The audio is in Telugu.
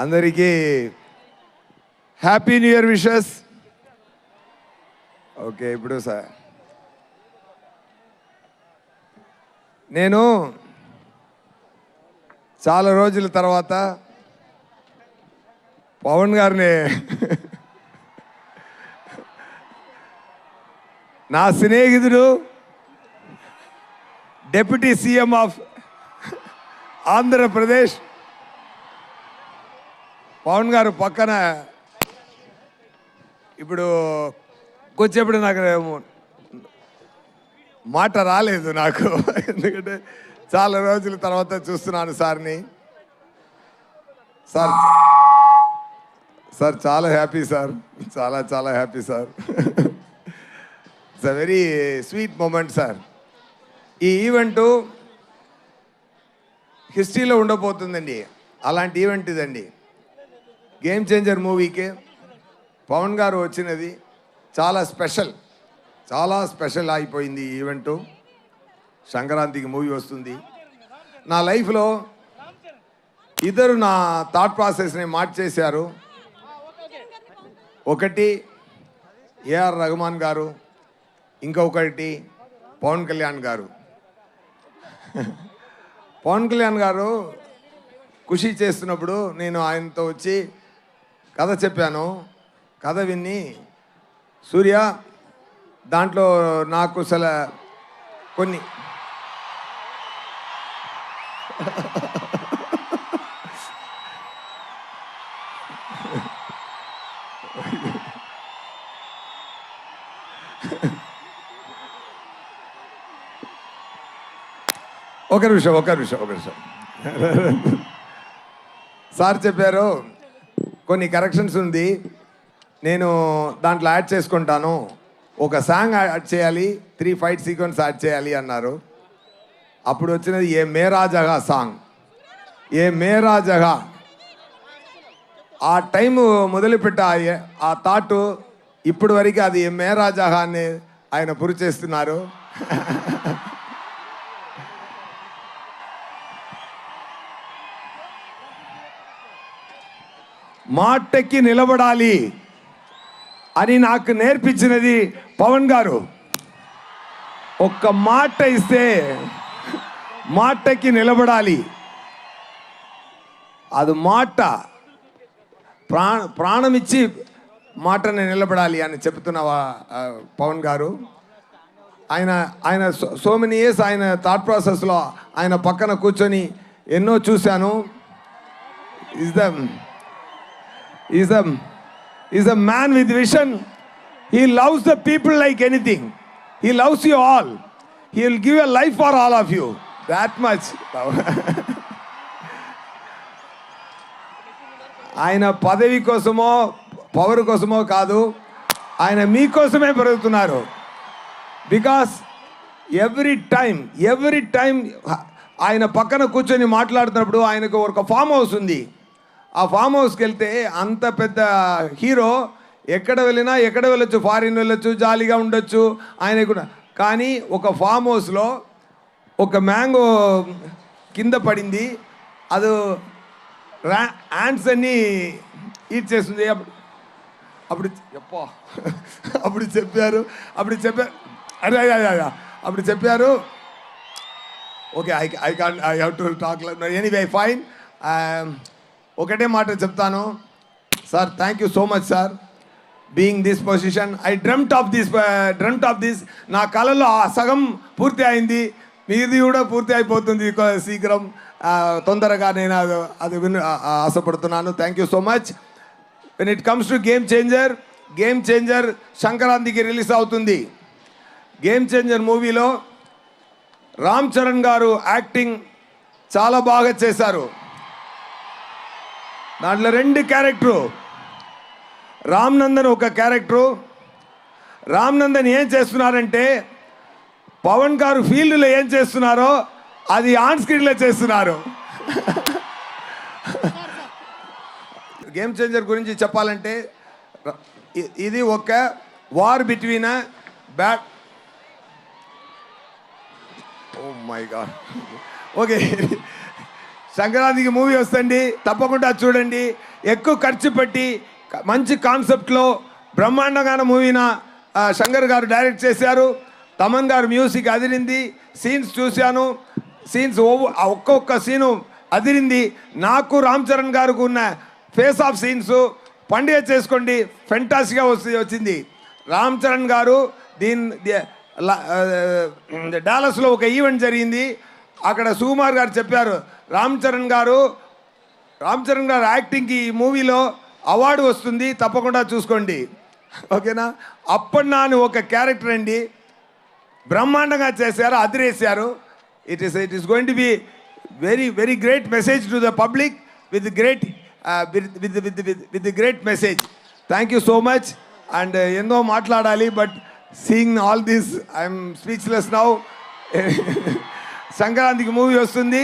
అందరికీ happy new year wishes. Okay, ఇప్పుడు సార్ నేను చాలా రోజుల తర్వాత పవన్ గారిని నా స్నేహితుడు deputy CM of Andhra Pradesh Pavan garu పక్కన ఇప్పుడు కొంచెప్పుడు నాకు మాట రాలేదు నాకు, ఎందుకంటే చాలా రోజుల తర్వాత చూస్తున్నాను సార్ని. సార్ సార్ చాలా హ్యాపీ సార్, చాలా చాలా happy sir. It's a very sweet moment sir. ఈ ఈవెంటు హిస్టరీలో ఉండబోతుందండి. అలాంటి ఈవెంట్ ఇదండి. గేమ్ చేంజర్ మూవీకి పవన్ గారు వచ్చినది చాలా స్పెషల్, చాలా స్పెషల్ అయిపోయింది ఈ ఈవెంటు. సంక్రాంతికి మూవీ వస్తుంది. నా లైఫ్లో ఇద్దరు నా థాట్ ప్రాసెస్ని మార్చేశారు. ఒకటి ఏఆర్ రెహమాన్ గారు, ఇంకొకటి పవన్ కళ్యాణ్ గారు. పవన్ కళ్యాణ్ గారు ఖుషి చేస్తున్నప్పుడు నేను ఆయనతో వచ్చి కథ చెప్పాను. కథ విని సూర్య దాంట్లో నాకు కొన్ని ఒక నిమిషం సార్ చెప్పారు కొన్ని కరెక్షన్స్ ఉంది, నేను దాంట్లో యాడ్ చేసుకుంటాను, ఒక సాంగ్ యాడ్ చేయాలి, 3 ఫైట్ సీక్వెన్స్ యాడ్ చేయాలి అన్నారు. అప్పుడు వచ్చినది ఏ మేరా జగా సాంగ్. ఏ మేరా జగా ఆ టైము మొదలుపెట్ట ఆ థాట్ ఇప్పటి వరకు అది ఏ మేరా జగా అని ఆయన పురి చేస్తున్నారు. మాటకి నిలబడాలి అని నాకు నేర్పించినది పవన్ గారు. ఒక్క మాట ఇస్తే మాటకి నిలబడాలి. అది మాట ప్రాణమిచ్చి మాటని నిలబడాలి అని చెప్తున్న పవన్ గారు. ఆయన సో మెనీ ఇయర్స్ ఆయన థాట్ ప్రాసెస్లో ఆయన పక్కన కూర్చొని ఎన్నో చూశాను. He's a man with vision. He loves the people like anything. He loves you all. He will give a life for all of you. That much. ఆయన పదవి కోసమో పవర్ కోసమో కాదు, ఆయన మీకోసమే పెరుగుతున్నారు. బికాస్ ఎవ్రీ టైం ఆయన పక్కన కూర్చొని మాట్లాడుతున్నప్పుడు ఆయనకు ఒక ఫామ్ హౌస్ ఉంది. ఆ ఫామ్ హౌస్కి వెళ్తే అంత పెద్ద హీరో ఎక్కడ వెళ్ళొచ్చు, ఫారిన్ వెళ్ళొచ్చు, జాలీగా ఉండొచ్చు ఆయన కూడా. కానీ ఒక ఫామ్ హౌస్లో ఒక మ్యాంగో కింద పడింది, అది యాంట్స్ అన్నీ ఈట్ చేస్తుంది. అప్పుడు చెప్పారు అప్పుడు చెప్పారు okay, I have to talk anyway fine. ఒకటే మాట చెప్తాను sir, thank you so much sir being this position. I dreamt of this. నా కళలో ఆ సగం పూర్తి అయింది, మీది కూడా పూర్తి అయిపోతుంది శీఘ్రం, తొందరగా. నేను అది ఆశపడుతున్నాను. Thank you so much. When it comes to game changer సంక్రాంతికి రిలీజ్ అవుతుంది. గేమ్ చేంజర్ మూవీలో రామ్ చరణ్ గారు యాక్టింగ్ చాలా బాగా చేశారు. దాంట్లో 2 క్యారెక్టరు. రామ్ నందన్ ఒక క్యారెక్టరు. రామ్ నందన్ ఏం చేస్తున్నారంటే పవన్ గారు ఫీల్డ్లో ఏం చేస్తున్నారో అది ఆన్ స్క్రీన్లో చేస్తున్నారు. గేమ్ చేంజర్ గురించి చెప్పాలంటే ఇది ఒక war between oh my god okay సంక్రాంతికి మూవీ వస్తుంది, తప్పకుండా చూడండి. ఎక్కువ ఖర్చు పెట్టి మంచి కాన్సెప్ట్లో బ్రహ్మాండంగా మూవీన శంకర్ గారు డైరెక్ట్ చేశారు. తమన్ గారు మ్యూజిక్ అదిరింది. సీన్స్ చూశాను, సీన్స్ ఒక్కొక్క సీను అదిరింది. నాకు రామ్ చరణ్ గారికి ఉన్న ఫేస్ ఆఫ్ సీన్స్ పండుగ చేసుకోండి, ఫెంటాస్టిక్గా వచ్చింది. రామ్ చరణ్ గారు డాలస్లో ఒక ఈవెంట్ జరిగింది. అక్కడ సుకుమార్ గారు చెప్పారు, రామ్ చరణ్ గారు యాక్టింగ్కి ఈ మూవీలో అవార్డు వస్తుంది, తప్పకుండా చూసుకోండి, ఓకేనా. అప్పన్నా అని ఒక క్యారెక్టర్ అండి, బ్రహ్మాండంగా చేశారు, అదిరేశారు. It is going to be very great message to the public with great message. Thank you so much. And ఎన్నో మాట్లాడాలి, but seeing all this I'm speechless now. సంక్రాంతికి మూవీ వస్తుంది.